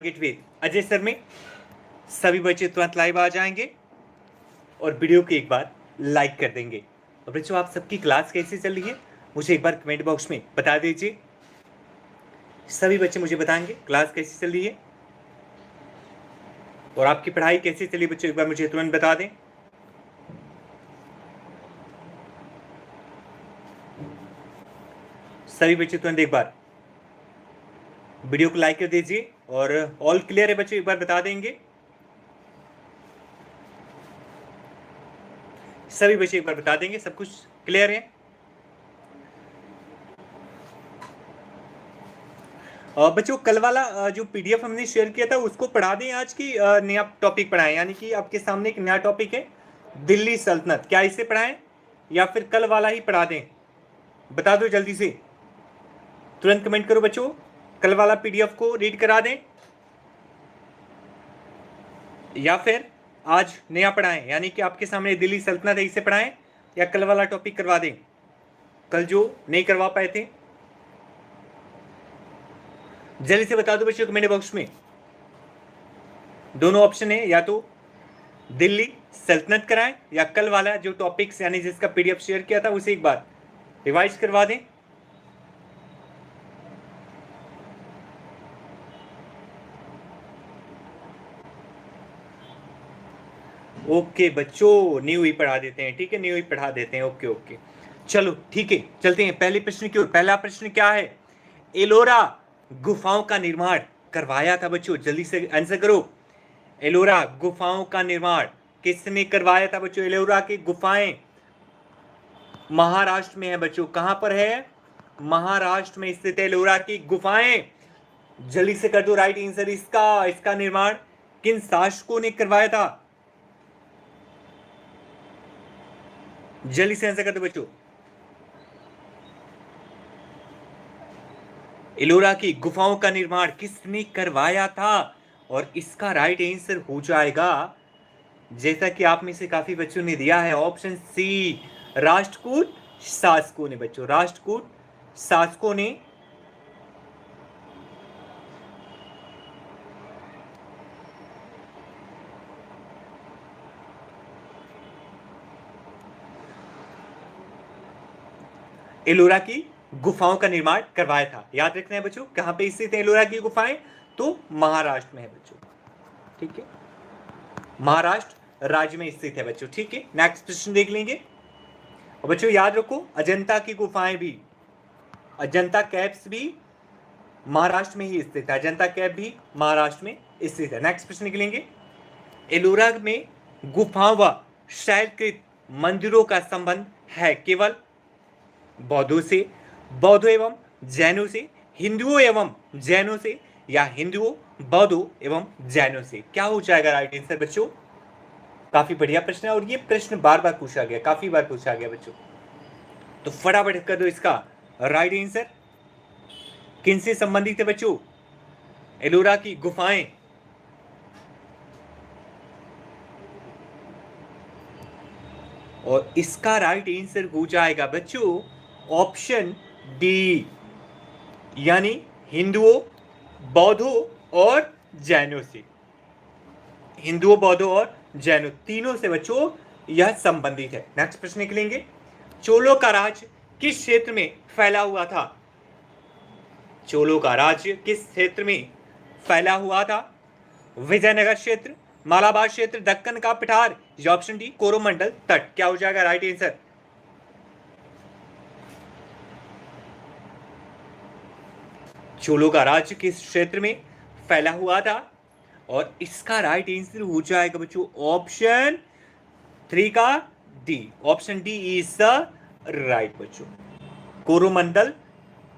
Gateway Ajay sir में सभी बच्चे तुरंत लाइव आ जाएंगे और वीडियो को एक बार लाइक कर देंगे। और बच्चों, आप सबकी क्लास कैसी चल रही है मुझे एक बार कमेंट बॉक्स में बता दीजिए। सभी बच्चे मुझे बताएंगे क्लास कैसी चल रही है और आपकी पढ़ाई कैसी चली बच्चों, एक बार मुझे तुरंत बता दें। सभी बच्चे तुरंत एक बार वीडियो को लाइक कर दीजिए और ऑल क्लियर है बच्चों, एक बार बता देंगे। सभी बच्चे एक बार बता देंगे सब कुछ क्लियर है। बच्चों, कल वाला जो पीडीएफ हमने शेयर किया था उसको पढ़ा दें आज की नया टॉपिक पढ़ाएं, यानी कि आपके सामने एक नया टॉपिक है दिल्ली सल्तनत। क्या इसे पढ़ाएं या फिर कल वाला ही पढ़ा दें? बता दो जल्दी से, तुरंत कमेंट करो बच्चों। कल वाला पीडीएफ को रीड करा दें या फिर आज नया पढ़ाएं, यानी कि आपके सामने दिल्ली सल्तनत है इसे पढ़ाएं या कल वाला टॉपिक करवा दें, कल जो नहीं करवा पाए थे। जल्दी से बता दो बच्चों कमेंट बॉक्स में। दोनों ऑप्शन है, या तो दिल्ली सल्तनत कराएं या कल वाला जो टॉपिक्स यानी जिसका पीडीएफ शेयर किया था उसे एक बार रिवाइज करवा दें। ओके बच्चों, न्यू ही पढ़ा देते हैं, ठीक है, न्यू ही पढ़ा देते हैं। ओके ओके, चलो ठीक है, चलते हैं पहले प्रश्न की ओर। पहला प्रश्न क्या है? एलोरा गुफाओं का निर्माण करवाया था बच्चों, जल्दी से आंसर करो। एलोरा गुफाओं का निर्माण किसने करवाया था बच्चों? एलोरा की गुफाएं महाराष्ट्र में है बच्चों। कहां पर है? महाराष्ट्र में स्थित एलोरा की गुफाएं। जल्दी से कर दो राइट आंसर। इसका निर्माण किन शासकों ने करवाया था? जल्दी से आंसर कर दो बच्चों। एलोरा की गुफाओं का निर्माण किसने करवाया था? और इसका राइट आंसर हो जाएगा, जैसा कि आप में से काफी बच्चों ने दिया है, ऑप्शन सी, राष्ट्रकूट शासकों ने बच्चों। राष्ट्रकूट शासकों ने एलोरा की गुफाओं का निर्माण करवाया था। याद रखना है बच्चों, कहां पे स्थित है एलोरा की गुफाएं? तो महाराष्ट्र में है बच्चों, ठीक है, महाराष्ट्र राज्य में स्थित है बच्चों, ठीक है। नेक्स्ट प्रश्न देख लेंगे। और बच्चों याद रखो, अजंता की गुफाएं भी, अजंता कैव्स भी महाराष्ट्र में ही स्थित है। अजंता कैव भी महाराष्ट्र में स्थित है। नेक्स्ट प्रश्न निकलेंगे। एलोरा में गुफाओं व शैलकृत मंदिरों का संबंध है केवल बौद्धों से, बौद्धों एवं जैनों से, हिंदुओं एवं जैनों से, या हिंदुओं, बौद्धों एवं जैनों से? क्या हो जाएगा राइट आंसर बच्चों? काफी बढ़िया प्रश्न है और ये प्रश्न बार बार पूछा गया, काफी बार पूछा गया बच्चों, तो फटाफट कर दो इसका राइट आंसर। किनसे संबंधित है बच्चों एलोरा की गुफाएं? और इसका राइट आंसर हो जाएगा बच्चों ऑप्शन डी, यानी हिंदुओं, बौद्धों और जैनों से। हिंदुओं, बौद्धों और जैनों तीनों से बच्चों यह संबंधित है। नेक्स्ट प्रश्न निकलेंगे। चोलों का राज्य किस क्षेत्र में फैला हुआ था? चोलों का राज्य किस क्षेत्र में फैला हुआ था? विजयनगर क्षेत्र, मालाबार क्षेत्र, दक्कन का पठार, या ऑप्शन डी कोरोमंडल तट? क्या हो जाएगा राइट आंसर? चोलों का राज्य किस क्षेत्र में फैला हुआ था? और इसका राइट आंसर हो जाएगा बच्चों ऑप्शन 3 का D. Option D is the right बच्चों, कोरोमंडल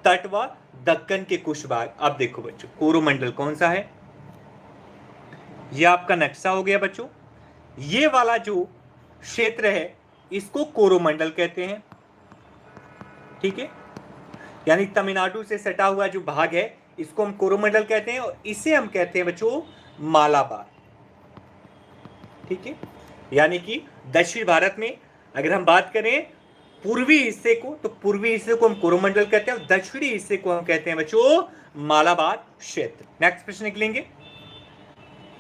तट व दक्कन के कुछ भाग। अब देखो बच्चों, कोरोमंडल कौन सा है? ये आपका नक्शा हो गया बच्चों। ये वाला जो क्षेत्र है इसको कोरोमंडल कहते हैं, ठीक है, यानी तमिलनाडु से सटा हुआ जो भाग है इसको हम कोरोमंडल कहते हैं और इसे हम कहते हैं बच्चों मालाबार, ठीक है। यानी कि दक्षिण भारत में अगर हम बात करें पूर्वी हिस्से को, तो पूर्वी हिस्से को हम कोरोमंडल कहते हैं और दक्षिणी हिस्से को हम कहते हैं बच्चों मालाबार क्षेत्र। नेक्स्ट प्रश्न निकलेंगे।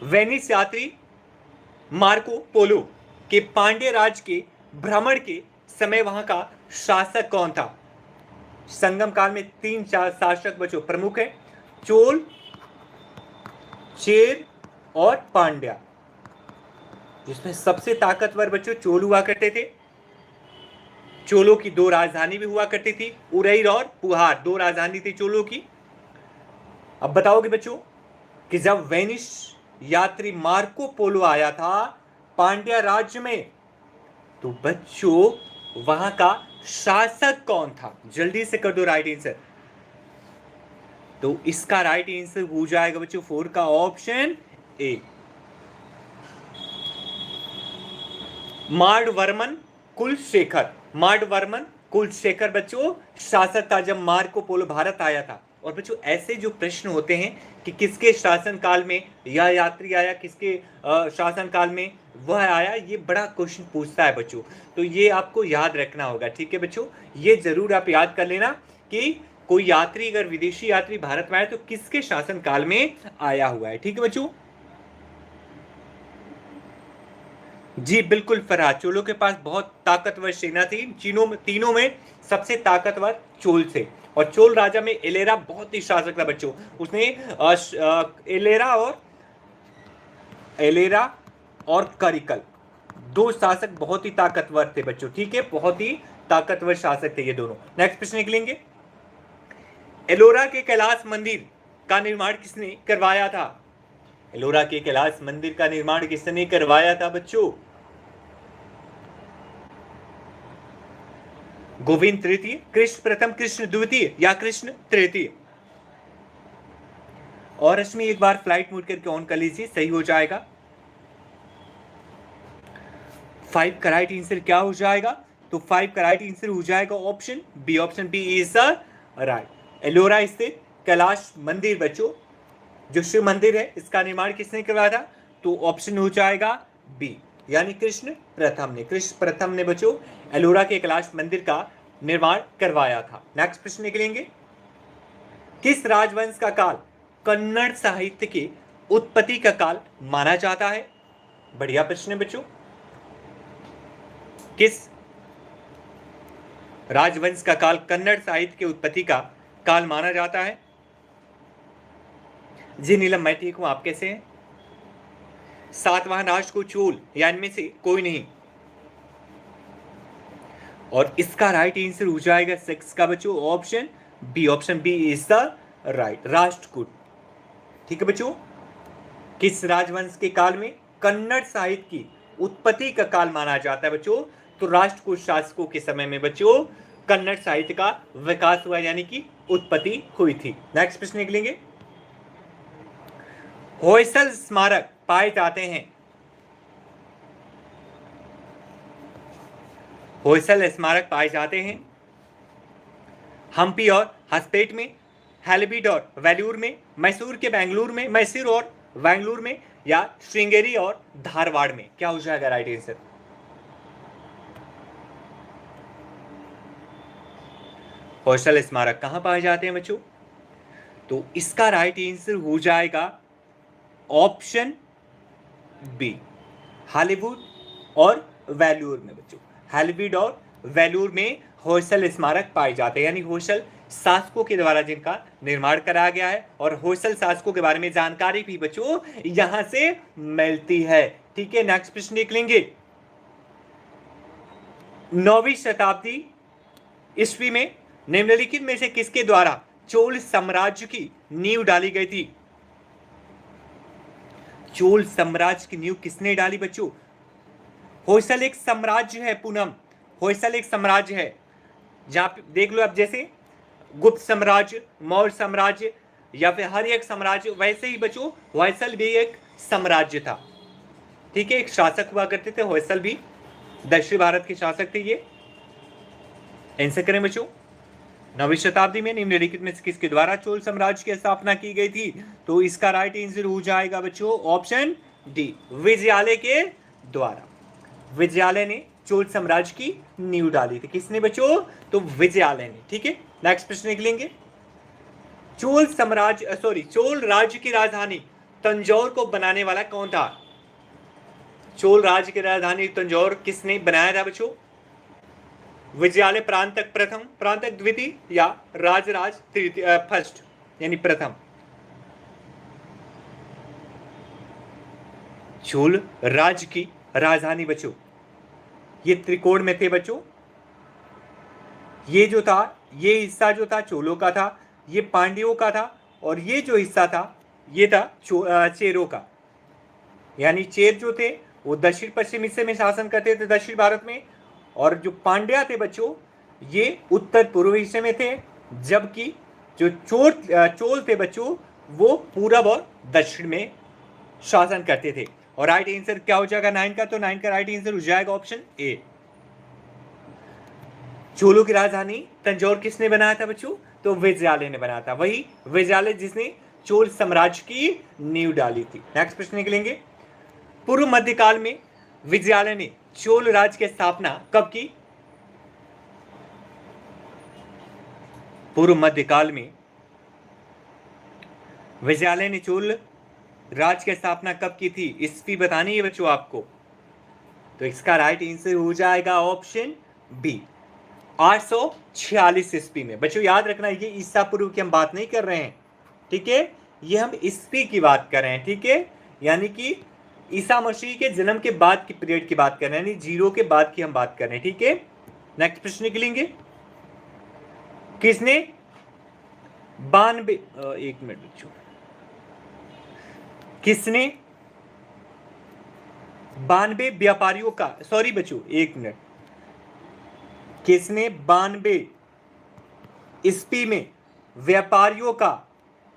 वेनिस यात्री मार्को पोलो के पांड्य राज के भ्रमण के समय वहां का शासक कौन था? संगम काल में 3-4 शासक बच्चों प्रमुख है, चोल, चेर और पांड्या, जिसमें सबसे ताकतवर बच्चों चोल हुआ करते थे। चोलों की 2 राजधानी भी हुआ करती थी, उरैर और पुहार, 2 राजधानी थी चोलों की। अब बताओगे बच्चों कि जब वेनिस यात्री मार्को पोलो आया था पांड्या राज्य में, तो बच्चों वहां का शासक कौन था? जल्दी से कर दो राइट आंसर। तो इसका राइट आंसर हो जाएगा बच्चों 4 का ऑप्शन ए, मार्डवर्मन कुलशेखर। मार्डवर्मन कुलशेखर बच्चों शासक था जब मार्को पोलो भारत आया था। और बच्चों ऐसे जो प्रश्न होते हैं कि किसके शासन काल में यह यात्री आया, किसके शासन काल में वह आया, ये बड़ा क्वेश्चन पूछता है बच्चों, तो ये आपको याद रखना होगा। ठीक है बच्चों, ये जरूर आप याद कर लेना कि कोई यात्री, अगर विदेशी यात्री भारत में आए तो किसके शासन काल में आया हुआ है। ठीक है बच्चों जी, बिल्कुल फरहाद, चोलों के पास बहुत ताकतवर सेना थी। तीनों में सबसे ताकतवर चोल थे। और चोल राजा में एलेरा बहुत ही शासक था बच्चों। उसने एलेरा और करिकल 2 शासक बहुत ही ताकतवर थे बच्चों। ठीक है, बहुत ही ताकतवर शासक थे ये दोनों। नेक्स्ट प्रश्न निकलेंगे, एलोरा के कैलाश मंदिर का निर्माण किसने करवाया था? एलोरा के कैलाश मंदिर का निर्माण किसने करवाया था बच्चों? गोविंद तृतीय, कृष्ण प्रथम, कृष्ण द्वितीय या कृष्ण तृतीय? और रश्मि एक बार फ्लाइट मोड करके ऑन कर लीजिए, सही हो जाएगा। 5 का राइट आंसर क्या हो जाएगा? तो 5 का राइट आंसर हो जाएगा option B. Option B is the right. Ellora स्थित कैलाश मंदिर बच्चों, जो शिव मंदिर है, इसका निर्माण किसने करवाया था? तो ऑप्शन हो जाएगा बी, यानी कृष्ण प्रथम ने। कृष्ण प्रथम ने बच्चों एलोरा के कैलाश मंदिर का निर्माण करवाया था। नेक्स्ट प्रश्न निकलेंगे, किस राजवंश का काल कन्नड़ साहित्य की उत्पत्ति का काल माना जाता है? बढ़िया प्रश्न है बच्चों। किस राजवंश का काल कन्नड़ साहित्य की उत्पत्ति का काल माना जाता है? जी नीलम, मैं ठीक हूं, आप कैसे हैं? सातवाहन राष्ट्र को चोल या इनमें से कोई नहीं। और इसका राइट आंसर हो जाएगा 6 का बच्चों option B. Option B is the right, Rashtrakuta. ठीक है बच्चों, किस राजवंश के काल में कन्नड़ साहित्य की उत्पत्ति का काल माना जाता है बच्चों? तो राष्ट्रकूट शासकों के समय में बच्चों कन्नड़ साहित्य का विकास हुआ, यानी कि उत्पत्ति हुई थी। नेक्स्ट प्रश्न निकलेंगे, होयसल स्मारक पाए जाते हैं? होयसल स्मारक पाए जाते हैं हम्पी और हसपेट में, हैलबीड और वेलूर में, मैसूर और बेंगलुरु में, या श्रृंगेरी और धारवाड़ में? क्या हो जाएगा राइट आंसर? होयसल स्मारक कहां पाए जाते हैं बच्चों? तो इसका राइट आंसर हो जाएगा ऑप्शन बी, हॉलीवुड और वेलूर में बच्चों। हैलबीड और वेलूर में होयसल स्मारक पाए जाते हैं, यानी होयसल शासकों के द्वारा जिनका निर्माण कराया गया है। और होयसल शासकों के बारे में जानकारी भी बच्चों यहां से मिलती है। ठीक है, नेक्स्ट प्रश्न निकलेंगे, 9वीं शताब्दी ईस्वी में निम्नलिखित में से किसके द्वारा चोल साम्राज्य की नींव डाली गई थी? चोल साम्राज्य की नींव किसने डाली बच्चों? होयसल एक साम्राज्य है पूनम, होयसल एक साम्राज्य है, जहां पे देख लो आप, जैसे गुप्त साम्राज्य, मौर्य साम्राज्य या फिर हर एक साम्राज्य, वैसे ही बच्चों होयसल भी एक साम्राज्य था। ठीक है, एक शासक हुआ करते थे होयसल भी, दक्षिण भारत के शासक थे ये। आंसर करें बच्चों, 9वीं शताब्दी में निम्नलिखित में किसके द्वारा चोल साम्राज्य की स्थापना की गई थी? तो इसका राइट आंसर हो जाएगा बच्चों ऑप्शन डी, विजयालय के द्वारा। विजयालय ने चोल साम्राज्य की नींव डाली थी। किसने बच्चों? तो विजयालय ने। ठीक है, नेक्स्ट प्रश्न निकलेंगे, चोल राज्य की राजधानी तंजौर को बनाने वाला कौन था? चोल राज्य की राजधानी तंजौर किसने बनाया था बच्चों? विजयालय प्रांतक प्रथम, प्रांतक द्वितीय या राजराज तृतीय फर्स्ट यानी प्रथम? चोल राज्य की राजधानी बच्चों, ये त्रिकोण में थे बच्चों। ये जो था, ये हिस्सा जो था चोलों का था, ये पांड्यों का था, और ये जो हिस्सा था ये था चेरों का। यानी चेर जो थे वो दक्षिण पश्चिम हिस्से में शासन करते थे दक्षिण भारत में, और जो पांड्या थे बच्चों ये उत्तर पूर्व हिस्से में थे, जबकि जो चोल थे बच्चों वो पूरब और दक्षिण में शासन करते थे। और राइट आंसर क्या हो जाएगा 9 का? तो 9 का राइट आंसर हो जाएगा ऑप्शन ए। चोलों की राजधानी तंजौर किसने बनाया था बच्चों? तो विजयालय ने बनाया था, वही विजयालय जिसने चोल साम्राज्य की नींव डाली थी। नेक्स्ट प्रश्न निकलेंगे, पूर्व मध्यकाल में विजयालय ने चोल राज्य की स्थापना कब की? पूर्व मध्यकाल में विजयालय ने चोल राज्य की स्थापना कब की थी? ईस्वी बतानी है बच्चों आपको, तो इसका राइट आंसर हो जाएगा ऑप्शन बी, 846 ईस्वी में। बच्चों याद रखना ये ईसा पूर्व की हम बात नहीं कर रहे हैं, ठीक है, ये हम ईस्वी की बात कर रहे हैं, ठीक है, यानी कि ईसा मसीह के जन्म के बाद की पीरियड की बात कर रहे हैं, यानी जीरो के बाद की हम बात कर रहे हैं, ठीक है। नेक्स्ट प्रश्न निकलेंगे, किसने 92 एक मिनट बच्चों, किसने 92 व्यापारियों का, सॉरी बच्चों एक मिनट, किसने 92 ईस्वी में व्यापारियों का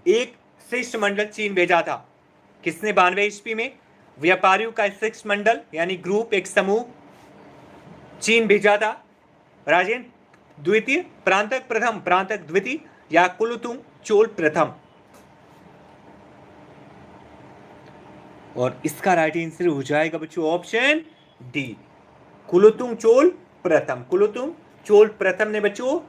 एक शिष्टमंडल चीन भेजा था? किसने 92 ईस्वी में व्यापारियों का शिष्टमंडल यानी ग्रुप, एक समूह चीन भेजा था? राजेंद्र द्वितीय, प्रांतक प्रथम, प्रांतक द्वितीय या कुलोत्तुंग चोल प्रथम? और इसका राइट आंसर हो जाएगा बच्चों ऑप्शन डी, कुलोत्तुंग चोल प्रथम। कुलोत्तुंग चोल प्रथम ने बच्चों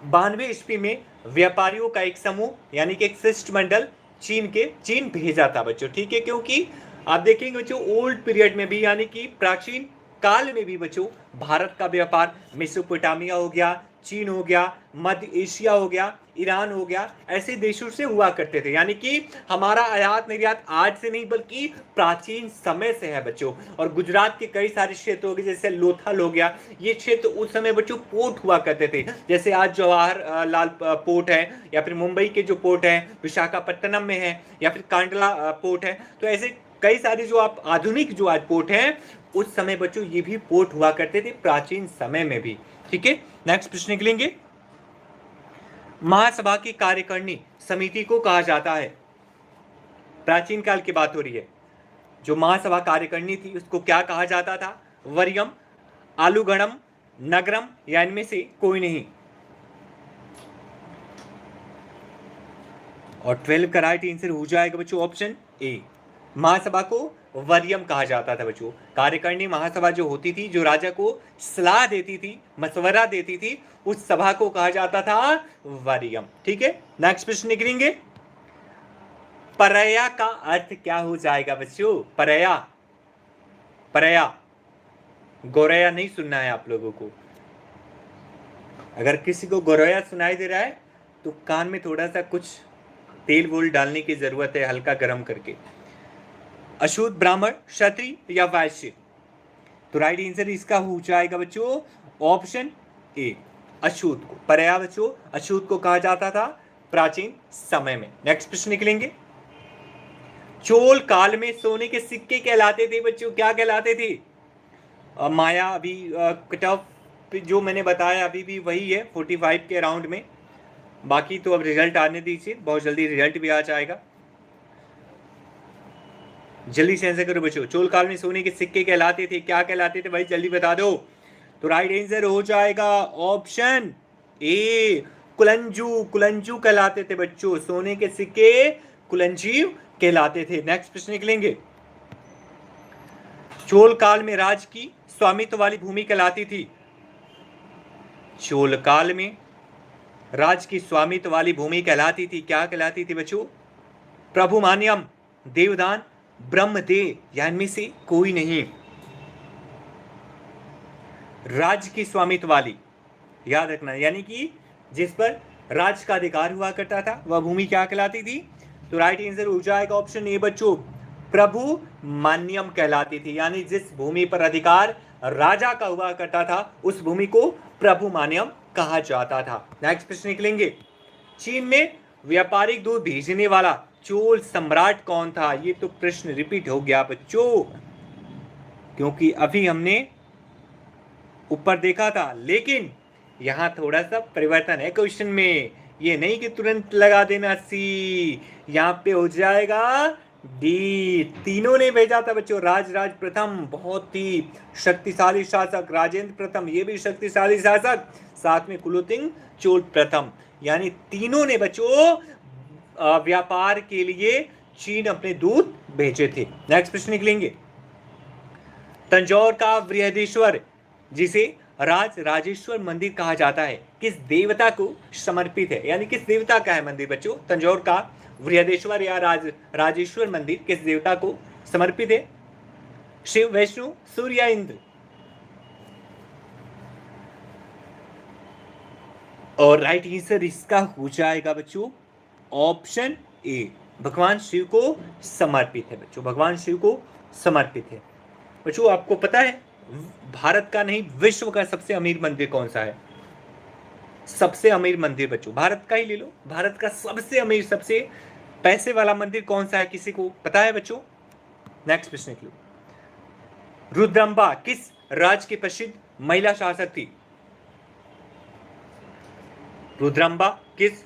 92 ईस्वी में व्यापारियों का एक समूह यानी कि एक शिष्टमंडल चीन भेजा था बच्चों, ठीक है। क्योंकि आप देखेंगे बच्चों ओल्ड पीरियड में भी यानी कि प्राचीन काल में भी बच्चों भारत का व्यापार मेसोपोटामिया हो गया, चीन हो गया, मध्य एशिया हो गया, ईरान हो गया, ऐसे देशों से हुआ करते थे। यानी कि हमारा आयात निर्यात आज से नहीं बल्कि प्राचीन समय से है बच्चों। और गुजरात के कई सारे क्षेत्र हो गए, जैसे लोथल हो गया, ये क्षेत्र उस समय बच्चों पोर्ट हुआ करते थे, जैसे आज जवाहर लाल पोर्ट है, या फिर मुंबई के जो पोर्ट है विशाखापट्टनम में है, या फिर कांडला पोर्ट है। तो ऐसे कई सारे जो आप आधुनिक जो आज पोर्ट हैं, उस समय बच्चों ये भी पोर्ट हुआ करते थे प्राचीन समय में भी, ठीक है। नेक्स्ट प्रश्न निकलेंगे, महासभा की कार्यकारिणी समिति को कहा जाता है? प्राचीन काल की बात हो रही है, जो महासभा कार्यकारिणी थी उसको क्या कहा जाता था? वरियम, आलूगणम, नगरम या इनमें से कोई नहीं? और 12 का राइट आंसर हो जाएगा बच्चों ऑप्शन ए, महासभा को वरियम कहा जाता था बच्चों। कार्यकारिणी महासभा जो होती थी, जो राजा को सलाह देती थी, मशवरा देती थी, उस सभा को कहा जाता था वरियम, ठीक है। नेक्स्ट प्रश्न निकलेंगे, परया का अर्थ क्या हो जाएगा बच्चों? परया, परया, गोरया नहीं सुनना है आप लोगों को। अगर किसी को गोरया सुनाई दे रहा है तो कान में थोड़ा सा कुछ तेल वोल डालने की जरूरत है, हल्का गर्म करके। अशुद्ध, ब्राह्मण, क्षत्रिय या वैश्य? तो राइट आंसर इसका हो जाएगा बच्चों ऑप्शन ए, अशुद्ध को। परया बच्चों अशुद्ध को कहा जाता था प्राचीन समय में। नेक्स्ट प्रश्न निकलेंगे, चोल काल में सोने के सिक्के कहलाते थे बच्चों, क्या कहलाते थे? माया अभी कट ऑफ जो मैंने बताया अभी भी वही है 45 के अराउंड में, बाकी तो अब रिजल्ट आने दीजिए, बहुत जल्दी रिजल्ट भी आ जाएगा। जल्दी से आंसर करो बच्चों, चोल काल में सोने के सिक्के कहलाते थे, क्या कहलाते थे भाई, जल्दी बता दो। तो राइट आंसर हो जाएगा ऑप्शन ए, कुलंजू, कुलंजू कहलाते थे बच्चों, सोने के सिक्के कुलंजीव कहलाते थे। नेक्स्ट प्रश्न निकलेंगे, चोल काल में राज्य की स्वामित्व वाली भूमि कहलाती थी? चोल काल में राज्य की स्वामित्व वाली भूमि कहलाती थी, क्या कहलाती थी बच्चों? प्रभुमान्यम, देवदान, ब्रह्मदेव या इनमें से कोई नहीं। राज्य की स्वामित्व वाली, याद रखना, यानी कि जिस पर राज्य का अधिकार हुआ करता था वह भूमि क्या कहलाती थी? तो राइट आंसर हो जाएगा ऑप्शन ए बच्चों, प्रभु मान्यम कहलाती थी। यानी जिस भूमि पर अधिकार राजा का हुआ करता था उस भूमि को प्रभु मान्यम कहा जाता था। नेक्स्ट प्रश्न निकलेंगे, चीन में व्यापारिक दूध भेजने वाला चोल सम्राट कौन था? ये तो प्रश्न रिपीट हो गया बच्चों, क्योंकि अभी हमने ऊपर देखा था, लेकिन यहां थोड़ा सा परिवर्तन है क्वेश्चन में। ये नहीं कि तुरंत लगा देना सी, यहां पे हो जाएगा डी। तीनों ने भेजा था बच्चों। राज प्रथम बहुत ही शक्तिशाली शासक, राजेंद्र प्रथम ये भी शक्तिशाली शासक, साथ में कुलोतिंग चोल प्रथम, यानी तीनों ने बच्चों व्यापार के लिए चीन अपने दूत भेजे थे। नेक्स्ट प्रश्न निकलेंगे, तंजौर का बृहदेश्वर जिसे राजेश्वर मंदिर कहा जाता है किस देवता को समर्पित है? यानी किस देवता का है मंदिर बच्चों? तंजौर का बृहदेश्वर या राजेश्वर मंदिर किस देवता को समर्पित है? शिव, वैष्णु, सूर्य या इंद्र? और राइट आंसर इसका हो जाएगा बच्चों ऑप्शन ए, भगवान शिव को समर्पित है बच्चों, भगवान शिव को समर्पित है। बच्चों आपको पता है भारत का नहीं विश्व का सबसे अमीर मंदिर कौन सा है? सबसे अमीर मंदिर बच्चों भारत का ही ले लो, भारत का सबसे अमीर सबसे पैसे वाला मंदिर कौन सा है? किसी को पता है बच्चों? नेक्स्ट प्रश्न निकलो, रुद्रम्बा किस राज्य की प्रसिद्ध महिला शासक थी? रुद्रम्बा किस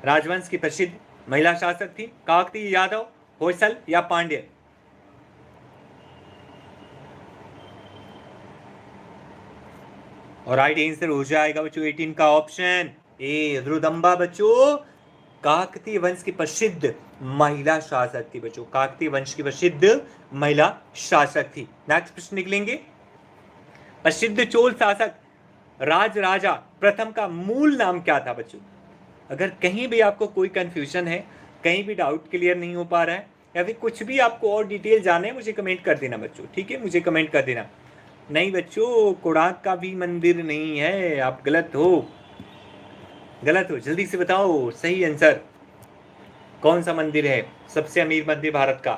राजवंश की प्रसिद्ध महिला शासक थी? काकतीय, यादव, होयसल या पांड्य? और राइट आंसर हो जाएगा बच्चों 18 का ऑप्शन ए, रुद्रम्बा बच्चों काकतीय वंश की प्रसिद्ध महिला शासक थी बच्चों, काकतीय वंश की प्रसिद्ध महिला शासक थी। नेक्स्ट प्रश्न निकलेंगे, प्रसिद्ध चोल शासक राजा प्रथम का मूल नाम क्या था बच्चों? अगर कहीं भी आपको कोई कंफ्यूजन है, कहीं भी डाउट क्लियर नहीं हो पा रहा है, या फिर कुछ भी आपको और डिटेल जाने है, मुझे कमेंट कर देना बच्चों, ठीक है? मुझे कमेंट कर देना। नहीं बच्चों, कोणार्क का भी मंदिर नहीं है, आप गलत हो, जल्दी से बताओ सही आंसर कौन सा मंदिर है सबसे अमीर मंदिर भारत का?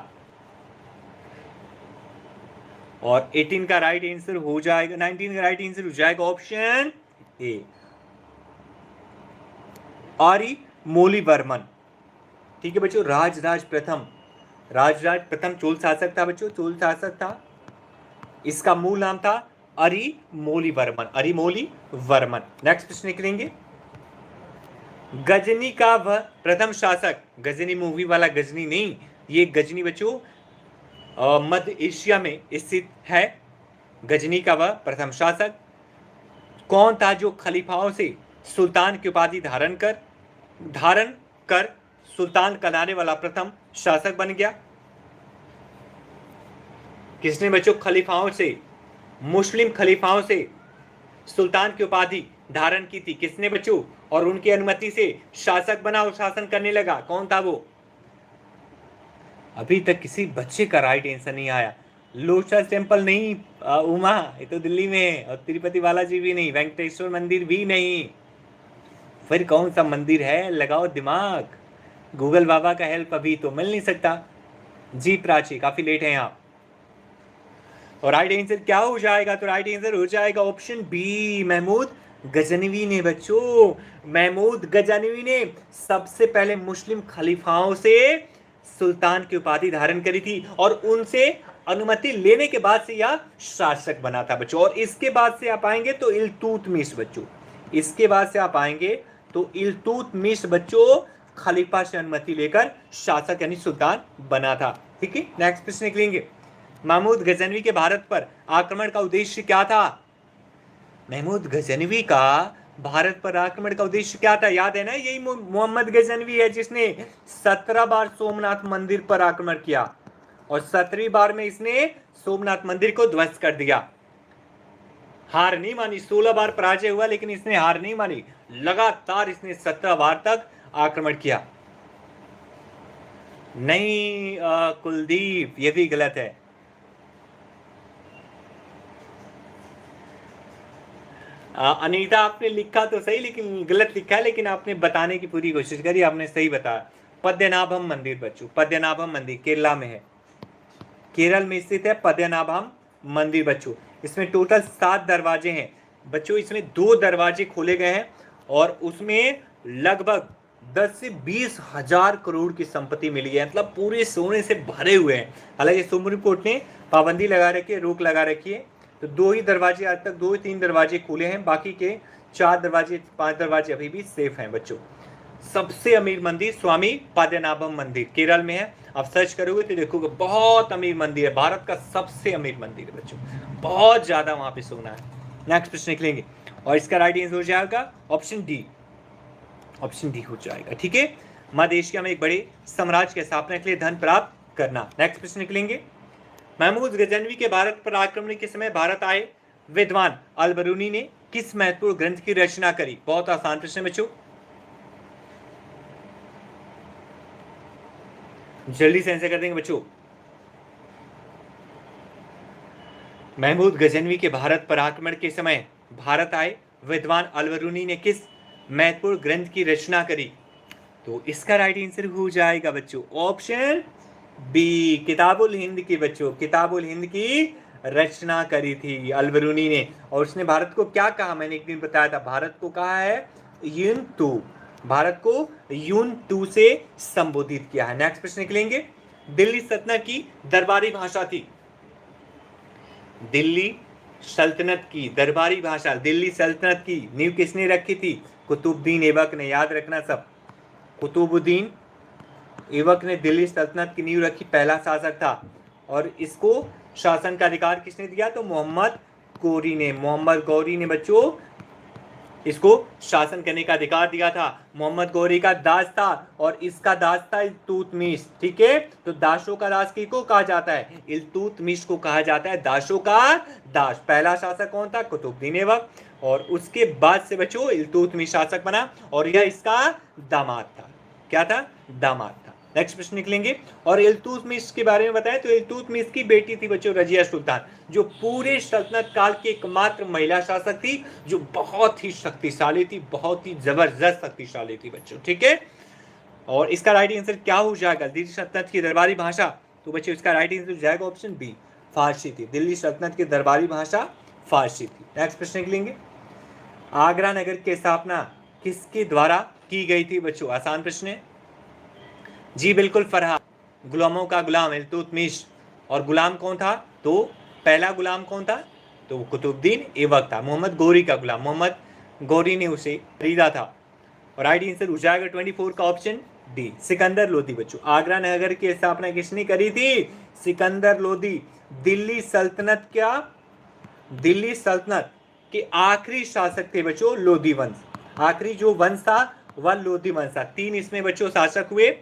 और 18 का राइट आंसर हो जाएगा, 19 का राइट आंसर हो जाएगा ऑप्शन ए, आर्य मौलिवर्मन। ठीक है बच्चों, राज प्रथम चोल शासक था बच्चों, चोल शासक था, इसका मूल नाम था अरिमोलिवर्मन, अरिमोलिवर्मन। नेक्स्ट प्रश्न निकलेंगे, गजनी का वह प्रथम शासक, गजनी मूवी वाला गजनी नहीं, ये गजनी बच्चों मध्य एशिया में स्थित है। गजनी का वह प्रथम शासक कौन था जो खलीफाओं से सुल्तान की उपाधि धारण कर सुल्तान कहलाने वाला प्रथम शासक बन गया? किसने बच्चों खलीफाओं से, मुस्लिम खलीफाओं से सुल्तान की उपाधि धारण की थी? किसने बच्चों? और उनकी अनुमति से शासक बना और शासन करने लगा, कौन था वो? अभी तक किसी बच्चे का राइट आंसर नहीं आया। लोटस टेम्पल नहीं उमा, ये तो दिल्ली में है, और तिरुपति बालाजी भी नहीं, वेंकटेश्वर मंदिर भी नहीं, फिर कौन सा मंदिर है? लगाओ दिमाग, गूगल बाबा का हेल्प अभी तो मिल नहीं सकता जी। प्राची काफी लेट है यहाँ। और राइट आंसर क्या हो जाएगा? तो राइट आंसर हो जाएगा ऑप्शन बी, महमूद गजनवी ने बच्चों, महमूद गजनवी ने सबसे पहले मुस्लिम खलीफाओं से सुल्तान की उपाधि धारण करी थी और उनसे अनुमति लेने के बाद से यह शासक बना था बच्चों। और इसके बाद से आप आएंगे तो इल्तुतमिश बच्चों, इसके बाद से आप आएंगे तो इल्तुतमिश बच्चों खलीफा से अनुमति लेकर शासक यानी सुल्तान बना था। ठीक है, नेक्स्ट प्रश्न निकलेंगे, महमूद गजनवी के भारत पर आक्रमण का उद्देश्य क्या था? महमूद गजनवी का भारत पर आक्रमण का उद्देश्य क्या था? याद है ना, यही मोहम्मद गजनवी है जिसने 17 बार सोमनाथ मंदिर पर आक्रमण किया और 17वीं बार में इसने सोमनाथ मंदिर को ध्वस्त कर दिया। हार नहीं मानी, 16 बार पराजय हुआ लेकिन इसने हार नहीं मानी, लगातार इसने 17 बार तक आक्रमण किया। नहीं कुलदीप, ये भी गलत है। अनीता आपने लिखा तो सही लेकिन गलत लिखा है, लेकिन आपने बताने की पूरी कोशिश करी, आपने सही बताया। पद्मनाभम मंदिर बच्चों, पद्मनाभम मंदिर केरला में है, केरल में स्थित है पद्मनाभम मंदिर बच्चों। इसमें टोटल 7 दरवाजे हैं बच्चों, इसमें 2 दरवाजे खोले गए हैं और उसमें लगभग 10 से 20 हजार करोड़ की संपत्ति मिली है, मतलब पूरे सोने से भरे हुए हैं। हालांकि सुप्रीम कोर्ट ने पाबंदी लगा रखी है, रोक लगा रखी है, तो 2 ही दरवाजे आज तक, 2-3 दरवाजे खुले हैं, बाकी के 4 दरवाजे 5 दरवाजे अभी भी सेफ हैं बच्चों। सबसे अमीर मंदिर स्वामी पद्मनाभम मंदिर केरल में है। आप सर्च करोगे तो देखोगे बहुत अमीर मंदिर है, भारत का सबसे अमीर मंदिर है बच्चों, बहुत ज्यादा वहां पे सोना है। नेक्स्ट प्रश्न निकलेंगे और इसका राइट आंसर हो जाएगा ऑप्शन डी, ऑप्शन डी हो जाएगा। ठीक है, मध्य एशिया में एक बड़े साम्राज्य की स्थापना के लिए धन प्राप्त करना। नेक्स्ट प्रश्न निकलेंगे, महमूद गजनवी के भारत पर आक्रमण के समय भारत आए विद्वान अल बरूनी ने किस महत्वपूर्ण ग्रंथ की रचना करी? बहुत आसान प्रश्न है बच्चों, जल्दी से आंसर कर देंगे बच्चों। महमूद गजनवी के भारत पर आक्रमण के समय भारत आए विद्वान अल बरूनी ने किस महत्वपूर्ण ग्रंथ की रचना करी? तो इसका राइट आंसर हो जाएगा बच्चों ऑप्शन बी, किताबुल हिंद की बच्चों, किताबुल हिंद की रचना करी थी अल बरूनी ने। और उसने भारत को क्या कहा, मैंने एक दिन बताया था, भारत को कहा है यूनतू, भारत को यूनतू से संबोधित किया है। नेक्स्ट प्रश्न निकलेंगे, दिल्ली सल्तनत की दरबारी भाषा थी, दिल्ली सल्तनत की दरबारी भाषा, दिल्ली सल्तनत की नींव किसने रखी थी? कुतुबुद्दीन ऐबक ने, याद रखना सब, कुतुबुद्दीन ऐबक ने दिल्ली सल्तनत की नींव रखी, पहला शासक था। और इसको शासन का अधिकार किसने दिया? तो मोहम्मद गौरी ने, मोहम्मद गौरी ने बच्चों इसको शासन करने का अधिकार दिया था। मोहम्मद गौरी का दास था और इसका दास था इल्तुतमिश। ठीक है, तो दासों का दास किसको कहा जाता है? इल्तुतमिश को कहा जाता है दासों का दास। पहला शासक कौन था? कुतुबुद्दीन ऐबक, और उसके बाद से बच्चों इल्तुतमिश शासक बना और यह इसका दामाद था। क्या था? दामाद था। नेक्स्ट प्रश्न निकलेंगे और इल्तुतमिश के बारे में बताएं तो इल्तुतमिश की बेटी थी बच्चों रजिया सुल्तान, जो पूरे सल्तनत काल की एकमात्र महिला शासक थी, जो बहुत ही शक्तिशाली थी, बहुत ही जबरदस्त शक्तिशाली थी बच्चों। ठीक है, और इसका राइट आंसर क्या हो जाएगा? दिल्ली सल्तनत की दरबारी भाषा, तो बच्चों इसका राइट आंसर हो जाएगा ऑप्शन बी, फारसी थी। दिल्ली सल्तनत की दरबारी भाषा फारसी थी। नेक्स्ट प्रश्न निकलेंगे, आगरा नगर की स्थापना किसके द्वारा की गई थी बच्चों? आसान प्रश्न है जी, बिल्कुल फरहाद, गुलामों का गुलाम इल्तुतमिश। और गुलाम कौन था? तो पहला गुलाम कौन था? तो कुतुबुद्दीन ऐबक था, मोहम्मद गौरी का गुलाम, मोहम्मद गौरी ने उसे खरीदा था। और राइट आंसर हो जाएगा 24 का ऑप्शन डी, सिकंदर लोदी बच्चों। आगरा नगर की स्थापना किसने करी थी? सिकंदर लोदी। दिल्ली सल्तनत क्या, दिल्ली सल्तनत के आखिरी शासक थे बच्चों लोदी वंश, आखिरी जो वंश था वह लोदी वंश था। 3 इसमें बच्चों शासक हुए,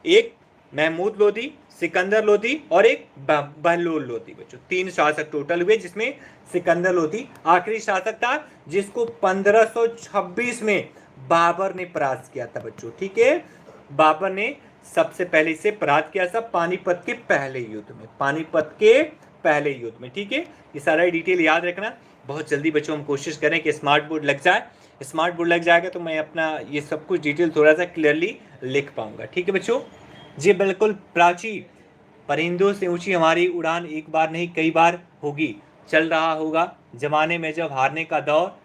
एक महमूद लोदी, सिकंदर लोदी और एक बहलोल लोदी बच्चों, 3 शासक टोटल हुए, जिसमें सिकंदर लोदी आखिरी शासक था, जिसको 1526 में बाबर ने परास्त किया था बच्चों। ठीक है, बाबर ने सबसे पहले इसे परास्त किया था पानीपत के पहले युद्ध में, पानीपत के पहले युद्ध में। ठीक है, ये सारा डिटेल याद रखना। बहुत जल्दी बच्चों हम कोशिश करें कि स्मार्ट बोर्ड लग जाए, स्मार्ट बोर्ड लग जाएगा तो मैं अपना ये सब कुछ डिटेल थोड़ा सा क्लियरली लिख पाऊंगा। ठीक है बच्चों, जी बिल्कुल प्राची, परिंदों से ऊंची हमारी उड़ान एक बार नहीं कई बार होगी, चल रहा होगा जमाने में जब हारने का दौर,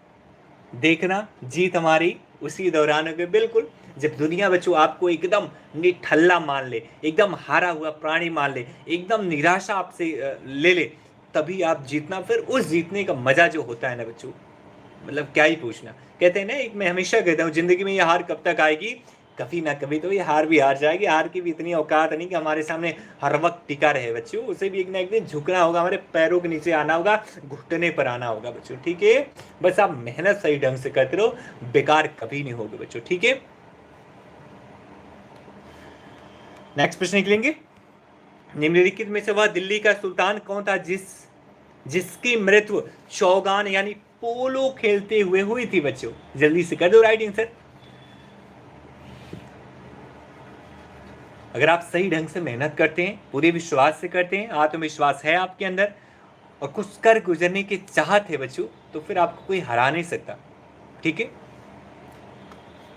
देखना जीत हमारी उसी दौरान होगी। बिल्कुल, जब दुनिया बच्चों आपको एकदम निठल्ला मान ले, एकदम हारा हुआ प्राणी मान ले, एकदम निराशा आपसे ले ले, तभी आप जीतना। फिर उस जीतने का मजा जो होता है ना बच्चों, मतलब क्या ही पूछना। कहते हैं ना, एक मैं हमेशा कहता हूँ जिंदगी में ये हार कब तक आएगी, कभी ना कभी तो ये हार भी हार जाएगी। हार की भी इतनी औकात नहीं कि हमारे सामने हर वक्त टिका रहे बच्चों, उसे भी एक ना एक दिन झुकना होगा, हमारे पैरों के नीचे आना होगा, घुटने पर आना होगा बच्चों। ठीक है, बस आप मेहनत सही ढंग से करते रहो, बेकार कभी नहीं होगी बच्चों। ठीक है, नेक्स्ट प्रश्न निकलेंगे, निम्नलिखित में से वह दिल्ली का सुल्तान कौन था जिसकी मृत्यु चौगान यानी पोलो खेलते हुए हुई थी बच्चों? जल्दी से कर दो राइट आंसर। अगर आप सही ढंग से मेहनत करते हैं, पूरे विश्वास से करते हैं, आत्मविश्वास है आपके अंदर और कुछ कर गुजरने की चाहत है बच्चों, तो फिर आपको कोई हरा नहीं सकता। ठीक है,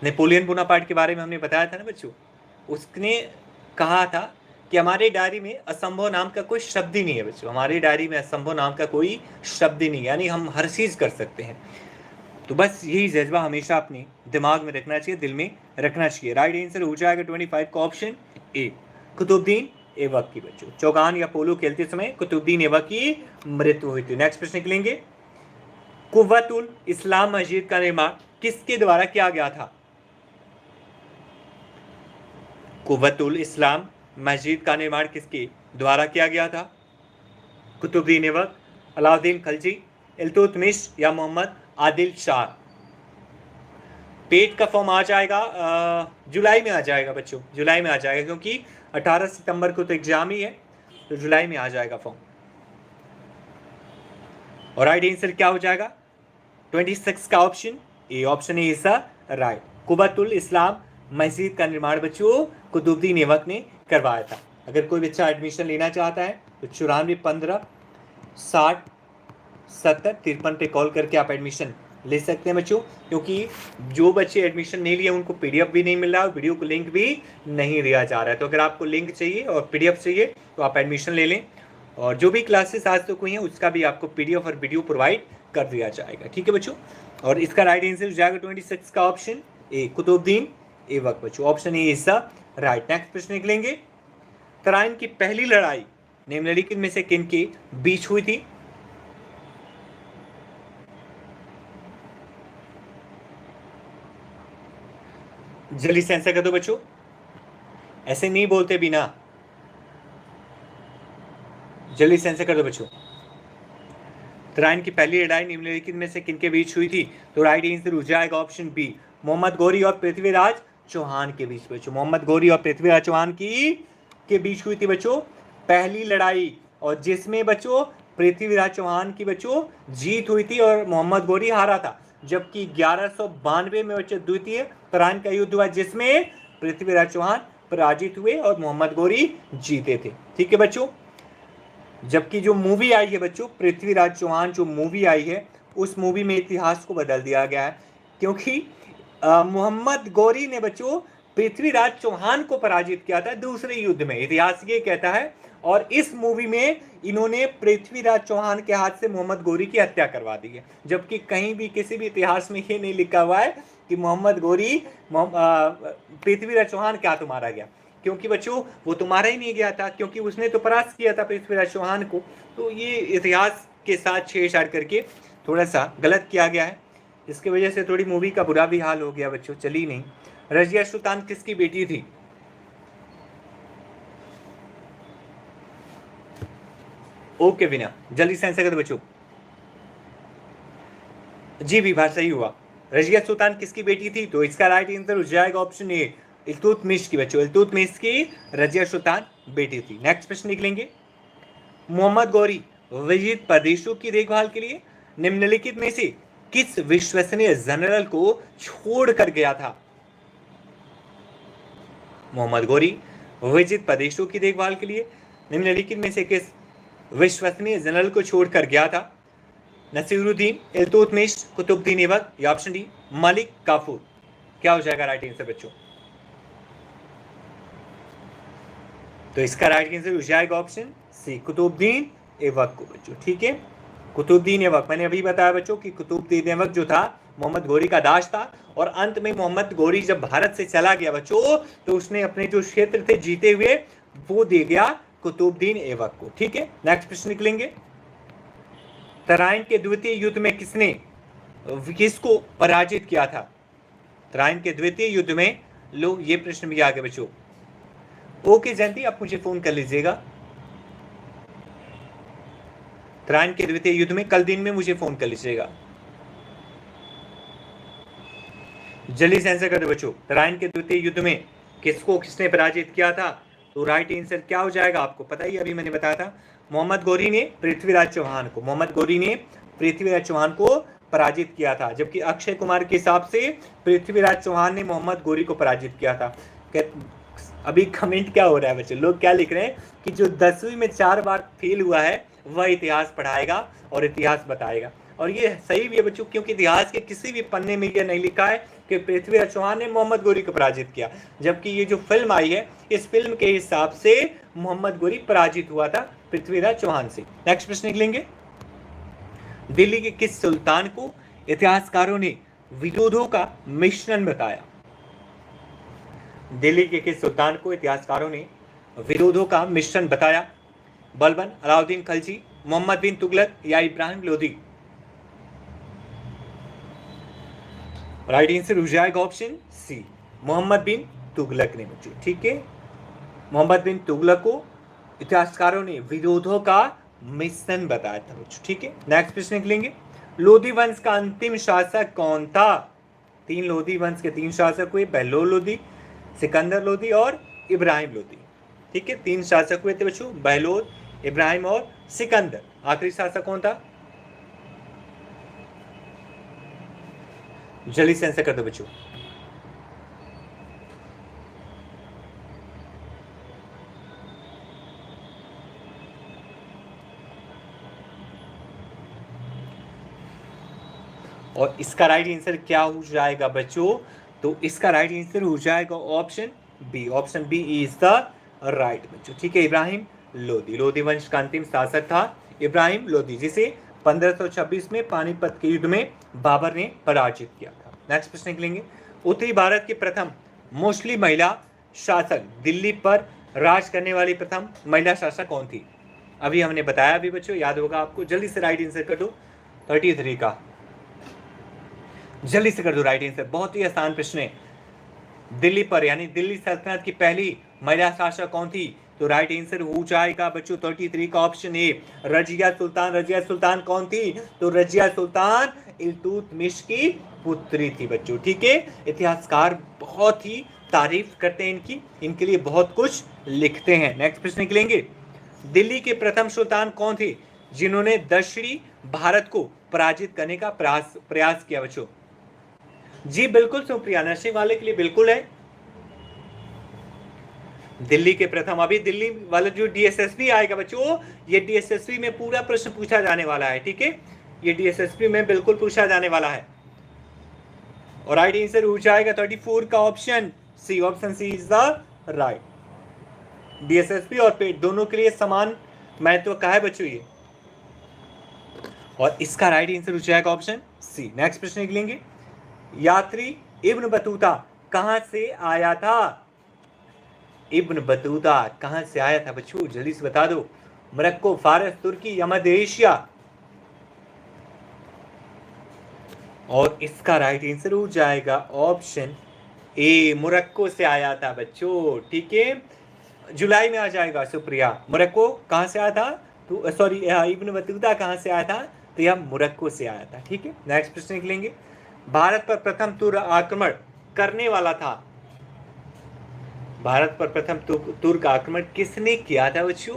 नेपोलियन बोनापार्ट के बारे में हमने बताया था ना बच्चों, उसने कहा था कि हमारे डायरी में असंभव नाम का कोई शब्द ही नहीं है बच्चों, हमारी डायरी में असंभव नाम का कोई शब्द ही नहीं, यानी हम हर चीज़ कर सकते हैं। तो बस यही जज्बा हमेशा अपने दिमाग में रखना चाहिए, दिल में रखना चाहिए। राइट आंसर हो जाएगा 25 का ऑप्शन ए, कुतुबुद्दीन ऐबक की बच्चों। चौगान या पोलो खेलते समय कुतुबुद्दीन ऐबक की मृत्यु हुई थी। नेक्स्ट प्रश्न निकलेंगे, कुव्वतुल इस्लाम मस्जिद का निर्माण किसके द्वारा किया गया था? कुव्वतुल इस्लाम मस्जिद का निर्माण किसके द्वारा किया गया था? कुतुबुद्दीन ऐबक, अलाउद्दीन खलजी, इल्तुतमिश या मोहम्मद आदिल शाह। पेट का फॉर्म आ जाएगा जुलाई में आ जाएगा बच्चों, जुलाई में आ जाएगा, क्योंकि 18 सितंबर को तो एग्जाम ही है, तो जुलाई में आ जाएगा फॉर्म। और राइट आंसर क्या हो जाएगा? 26 का option A, option A is right. Quwwatul Islam Masjid का निर्माण बच्चों कुतुबुद्दीन ऐबक ने करवाया था। अगर कोई बच्चा एडमिशन लेना चाहता है तो 94 15 60 70 53 पे कॉल करके आप एडमिशन ले सकते हैं बच्चों, क्योंकि जो बच्चे एडमिशन नहीं लिए उनको पीडीएफ भी नहीं मिल रहा है, वीडियो को लिंक भी नहीं दिया जा रहा है। तो अगर आपको लिंक चाहिए और पीडीएफ चाहिए तो आप एडमिशन ले लें, और जो भी क्लासेस आज तक हुई हैं उसका भी आपको पीडीएफ और वीडियो प्रोवाइड कर दिया जाएगा। ठीक है बच्चों, और इसका राइट आंसर हो जाएगा 26 का ऑप्शन ए, कुतुबुद्दीन ऐबक बच्चों, option A is the right. Next प्रश्न निकलेंगे, तराइन की पहली लड़ाई निम्नलिखित में से किन के बीच हुई थी? जल्दी से आंसर कर दो बच्चों, ऐसे नहीं बोलते बिना, जल्दी से आंसर कर दो बच्चों। तराइन की पहली लड़ाई निम्नलिखित में से किनके बीच हुई थी? तो राइट आंसर हो जाएगा ऑप्शन बी, मोहम्मद गौरी और पृथ्वीराज चौहान के बीच बच्चों। मोहम्मद गौरी और पृथ्वीराज चौहान के बीच हुई थी बच्चों पहली लड़ाई, और जिसमें बच्चों पृथ्वीराज चौहान की बच्चों जीत हुई थी और मोहम्मद गौरी हारा था। जबकि 1192 में बच्चों द्वितीय तराइन का युद्ध हुआ जिसमें पृथ्वीराज चौहान पराजित हुए और मोहम्मद गौरी जीते थे। ठीक है बच्चों, जबकि जो मूवी आई है बच्चों पृथ्वीराज चौहान, जो मूवी आई है उस मूवी में इतिहास को बदल दिया गया है, क्योंकि मोहम्मद गौरी ने बच्चों पृथ्वीराज चौहान को पराजित किया था दूसरे युद्ध में, इतिहास ये कहता है। और इस मूवी में इन्होंने पृथ्वीराज चौहान के हाथ से मोहम्मद गौरी की हत्या करवा दी है, जबकि कहीं भी किसी भी इतिहास में ये नहीं लिखा हुआ है कि मोहम्मद गौरी पृथ्वीराज चौहान क्या तो मारा गया, क्योंकि बच्चों वो तो मारा ही नहीं गया था, क्योंकि उसने तो परास्त किया था पृथ्वीराज चौहान को। तो ये इतिहास के साथ छेड़छाड़ करके थोड़ा सा गलत किया गया है, इसकी वजह से थोड़ी मूवी का बुरा भी हाल हो गया बच्चों, चली नहीं। रजिया सुल्तान किसकी बेटी थी? ओके विना, जल्दी से आंसर कर दो बच्चों। जी भी बात सही हुआ, रजिया सुल्तान किसकी बेटी थी? तो इसका राइट आंसर हो जाएगा ऑप्शन ए, इल्तुतमिश की बच्चों, इल्तुतमिश की रजिया सुल्तान बेटी थी। नेक्स्ट प्रश्न निकलेंगे, मोहम्मद गौरी विजित प्रदेशों की देखभाल के लिए निम्नलिखित में से किस विश्वसनीय जनरल को छोड़कर गया था? मोहम्मद गौरी विजित प्रदेशों की देखभाल के लिए निम्नलिखित में से किस विश्वसनीय जनरल को छोड़कर गया था? नसीरुद्दीन, इल्तुतमिश, कुतुबुद्दीन ऐबक या ऑप्शन डी मलिक काफूर। क्या हो जाएगा राइट आंसर बच्चों? तो इसका राइट आंसर हो जाएगा ऑप्शन सी, कुतुबुद्दीन ऐबक को बच्चों। ठीक है, कुतुबुद्दीन ऐबक, मैंने अभी बताया बच्चों कि कुतुबुद्दीन ऐबक जो था मोहम्मद गौरी का दास था, और अंत में मोहम्मद गौरी जब भारत से चला गया बच्चों तो उसने अपने जो क्षेत्र थे जीते हुए वो दे गया कुतुबुद्दीन ऐबक को। ठीक है, नेक्स्ट प्रश्न निकलेंगे, तराइन के द्वितीय युद्ध में किसको पराजित किया था? तराइन के द्वितीय युद्ध में, लो ये प्रश्न भी आ गया बच्चों। ओके जयंती, आप मुझे फोन कर लीजिएगा, तराइन के द्वितीय युद्ध में कल दिन में मुझे फोन कर लीजिएगा, जल्दी से आंसर कर दो बच्चों। तराइन के द्वितीय युद्ध में किसने पराजित किया था? तो राइट आंसर क्या हो जाएगा? आपको पता ही अभी मैंने बताया था, मोहम्मद गौरी ने पृथ्वीराज चौहान को, मोहम्मद गौरी ने पृथ्वीराज चौहान को पराजित किया था, जबकि अक्षय कुमार के हिसाब से पृथ्वीराज चौहान ने मोहम्मद गौरी को पराजित किया था। अभी कमेंट क्या हो रहा है बच्चों, लोग क्या लिख रहे हैं कि जो 10वीं में 4 बार फेल हुआ है वह इतिहास पढ़ाएगा और इतिहास बताएगा। और ये सही भी है बच्चों, क्योंकि इतिहास के किसी भी पन्ने में यह नहीं लिखा है कि पृथ्वीराज चौहान ने मोहम्मद गोरी को पराजित किया, जबकि ये जो फिल्म आई है इस फिल्म के हिसाब से मोहम्मद गोरी पराजित हुआ था पृथ्वीराज चौहान से। नेक्स्ट प्रश्न निकलेंगे, दिल्ली के किस सुल्तान को इतिहासकारों ने विरोधों का मिश्रण बताया? दिल्ली के किस सुल्तान को इतिहासकारों ने विरोधों का मिश्रण बताया? बलबन, अलाउद्दीन खलजी, मोहम्मद बिन तुगलक या इब्राहिम लोदी? राइट आंसर हो जाएगा ऑप्शन सी, मोहम्मद बिन तुगलक ने बच्चों। ठीक है, मोहम्मद बिन तुगलक को इतिहासकारों ने विरोधों का मिश्रण बताया था बच्चों। ठीक है, नेक्स्ट प्रश्न निकलेंगे, लोधी वंश का अंतिम शासक कौन था? 3 लोधी वंश के 3 शासक हुए, बहलोल लोधी, सिकंदर लोधी और इब्राहिम लोधी। ठीक है, 3 शासक हुए थे बच्चों, बहलोल, इब्राहिम और सिकंदर। आखिरी शासक कौन था? जल्दी से आंसर कर दो बच्चों। और इसका राइट आंसर क्या हो जाएगा बच्चों? तो इसका राइट आंसर हो जाएगा option B. Option B is the right बच्चों। ठीक है, इब्राहिम लोदी। लोधी वंश का अंतिम शासक था इब्राहिम लोदी, जिसे 1526 में पानीपत के युद्ध में बाबर ने पराजित किया था। नेक्स्ट प्रश्न निकलेंगे, उत्तरी भारत की प्रथम मुस्लिम महिला शासक, दिल्ली पर राज करने वाली प्रथम महिला शासक कौन थी? अभी हमने बताया भी बच्चों, याद होगा आपको। जल्दी से राइट आंसर कर दो, 33 का जल्दी से कर दो राइट आंसर। बहुत ही आसान प्रश्न है। दिल्ली पर यानी दिल्ली सल्तनत की पहली महिला शासक कौन थी? तो राइट आंसर हो जाएगा बच्चों 33 का ऑप्शन ए, रजिया सुल्तान। रजिया सुल्तान कौन थी? तो रजिया सुल्तान इल्तुतमिश की पुत्री थी बच्चों। ठीक है, इतिहासकार बहुत ही तारीफ करते हैं इनकी, इनके लिए बहुत कुछ लिखते हैं। नेक्स्ट प्रश्न निकलेंगे, दिल्ली के प्रथम सुल्तान कौन थे जिन्होंने दक्षिणी भारत को पराजित करने का प्रयास किया बच्चों? जी बिल्कुल सुप्रिया, नर्सिंग वाले के लिए बिल्कुल है। दिल्ली के प्रथम, अभी दिल्ली वाला जो डीएसएसपी आएगा बच्चों, ये डीएसएसपी में पूरा प्रश्न पूछा जाने वाला है। ठीक है, ये डीएसएसपी में बिल्कुल पूछा जाने वाला है। और राइट आंसर हो जाएगा 34 का option C. Option C is the right. DSSP और पेट दोनों के लिए समान महत्व का है बच्चों ये, और इसका राइट आंसर हो जाएगा ऑप्शन सी। नेक्स्ट प्रश्न निकलेंगे, यात्री इब्न बतूता कहां से आया था? इब्न बतूता कहां से आया था बच्चों? जल्दी से बता दो। मोरक्को, फारस, तुर्की या मध्य एशिया? और इसका राइट आंसर हो जाएगा ऑप्शन ए, मोरक्को से आया था बच्चों। ठीक है, जुलाई में आ जाएगा सुप्रिया। मोरक्को कहां से आया था? तो सॉरी, इब्न बतूता कहां से आया था? तो यह मोरक्को से आया था। ठीक है, नेक्स्ट प्रश्न निकलेंगे, भारत पर प्रथम तुर्क आक्रमण करने वाला था? भारत पर प्रथम तुर्क आक्रमण किसने किया था बच्चों?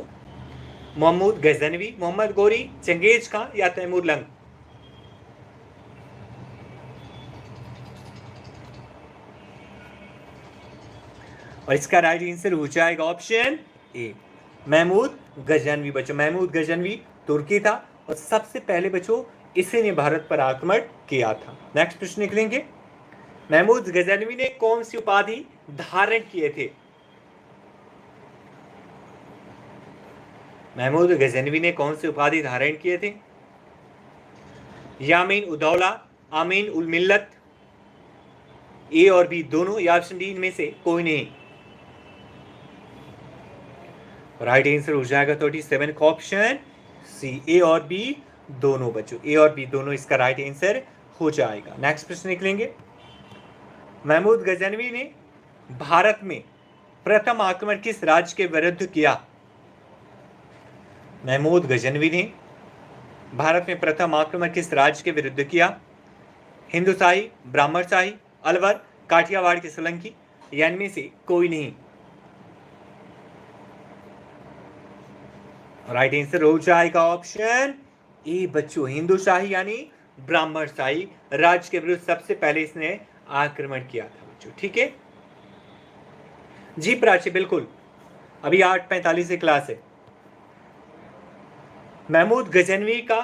महमूद गजनवी, मोहम्मद गोरी, चंगेज खान या तैमूर लंग? और इसका राइट आंसर हो जाएगा ऑप्शन ए, महमूद गजनवी बच्चों। महमूद गजनवी तुर्की था और सबसे पहले बच्चों इसी ने भारत पर आक्रमण किया था। नेक्स्ट प्रश्न निकलेंगे, महमूद गजनवी ने कौन सी उपाधि धारण किए थे? महमूद गजनवी ने कौन सी उपाधि धारण किए थे? यामीन उदौला, आमीन उल मिल्लत, ए और बी दोनों, या ऑप्शन डी इनमें से कोई नहीं? राइट आंसर हो जाएगा 37 का ऑप्शन सी, ए और बी दोनों बच्चों। ए और बी दोनों इसका राइट आंसर हो जाएगा। नेक्स्ट प्रश्न निकलेंगे, महमूद गजनवी ने भारत में प्रथम आक्रमण किस राज्य के विरुद्ध किया? महमूद गजनवी ने भारत में प्रथम आक्रमण किस राज्य के विरुद्ध किया? हिंदुशाही, ब्राह्मणशाही, अलवर, काठियावाड़ की सोलंकी या इनमें से कोई नहीं? राइट आंसर हो जाएगा ऑप्शन ए बच्चों, हिंदुशाही यानी ब्राह्मणशाही राज्य के विरुद्ध सबसे पहले इसने आक्रमण किया था बच्चों। ठीक है, जी प्राची बिल्कुल, अभी 8:45 से क्लास है। महमूद गजनवी का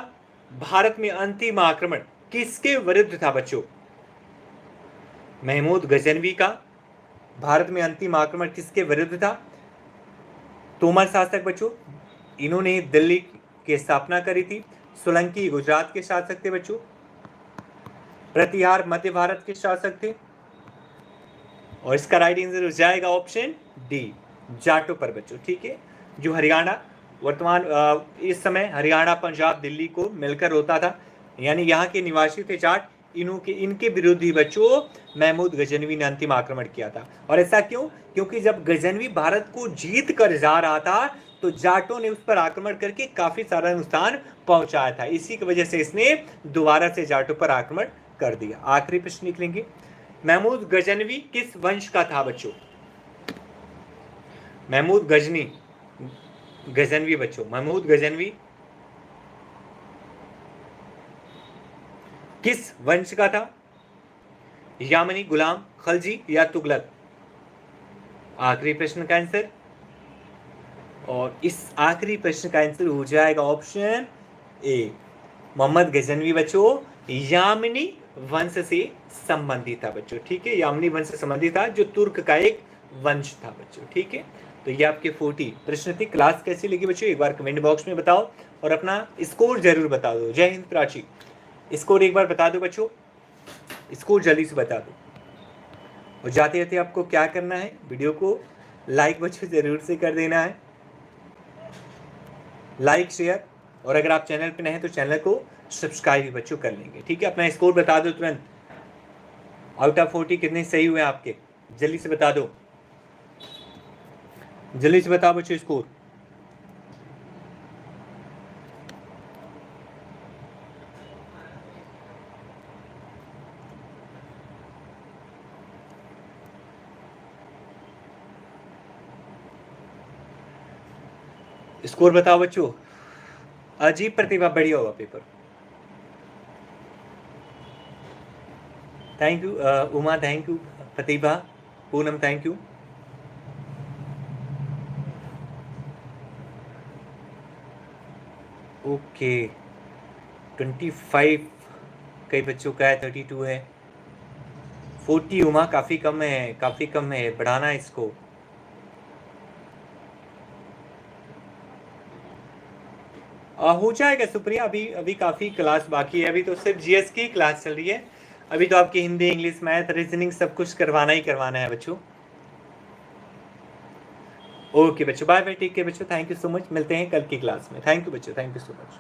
भारत में अंतिम आक्रमण किसके विरुद्ध था बच्चों? महमूद गजनवी का भारत में अंतिम आक्रमण किसके विरुद्ध था? तोमर शासक बच्चों, इन्होंने दिल्ली की स्थापना करी थी। सोलंकी गुजरात के शासक थे बच्चों। प्रतिहार मध्य भारत के शासक थे। और इसका राइट आंसर हो जाएगा ऑप्शन डी, जाटों पर बच्चों। ठीक है, जो हरियाणा वर्तमान इस समय हरियाणा पंजाब दिल्ली को मिलकर होता था, यानी यहाँ के निवासी थे जाट, इनके विरुद्ध ही बच्चों महमूद गजनवी ने अंतिम आक्रमण किया था। और ऐसा क्यों? क्योंकि जब गजनवी भारत को जीत कर जा रहा था तो जाटों ने उस पर आक्रमण करके काफी सारा नुकसान पहुंचाया था। इसी की वजह से इसने दोबारा से जाटों पर आक्रमण कर दिया। आखिरी प्रश्न निकलेंगे, महमूद गजनवी किस वंश का था बच्चों? महमूद गजनवी बच्चों, महमूद गजनवी किस वंश का था? यामनी, गुलाम, खलजी या तुगलक? आखिरी प्रश्न का आंसर, और इस आखिरी प्रश्न का आंसर हो जाएगा ऑप्शन ए, मोहम्मद गजनवी बच्चों यामनी वंश से संबंधित था बच्चों। ठीक है, यामनी वंश से संबंधित था, जो तुर्क का एक वंश था बच्चों। ठीक है, तो ये आपके 40 प्रश्न थे। क्लास कैसी लगी बच्चों एक बार कमेंट बॉक्स में बताओ और अपना स्कोर जरूर बता दो। जय हिंद प्राची, स्कोर एक बार बता दो बच्चों, स्कोर जल्दी से बता दो। और जाते जाते आपको क्या करना है, वीडियो को लाइक बच्चों जरूर से कर देना है, लाइक शेयर, और अगर आप चैनल पे नए हैं तो चैनल को सब्सक्राइब भी बच्चों कर लेंगे। ठीक है, अपना स्कोर बता दो तुरंत, आउट ऑफ 40 कितने सही हुए आपके, जल्दी से बता दो, जल्दी से बताओ बच्चों स्कोर। स्कोर बताओ बच्चों। अजीब प्रतिभा, बढ़िया होगा paper. Thank you Uma, thank you Pratibha, Poonam thank you. Okay 25 कई बच्चों का है, 32 है, 40 उमा काफ़ी कम है, काफ़ी कम है, बढ़ाना है इसको। हो जाएगा सुप्रिया, अभी अभी काफ़ी क्लास बाकी है, अभी तो सिर्फ जीएस की क्लास चल रही है, अभी तो आपकी हिंदी इंग्लिश मैथ रीजनिंग सब कुछ करवाना ही करवाना है बच्चों। ओके बच्चों, बाय बाय, टेक केयर बच्चों, थैंक यू सो मच, मिलते हैं कल की क्लास में। थैंक यू बच्चों, थैंक यू सो मच।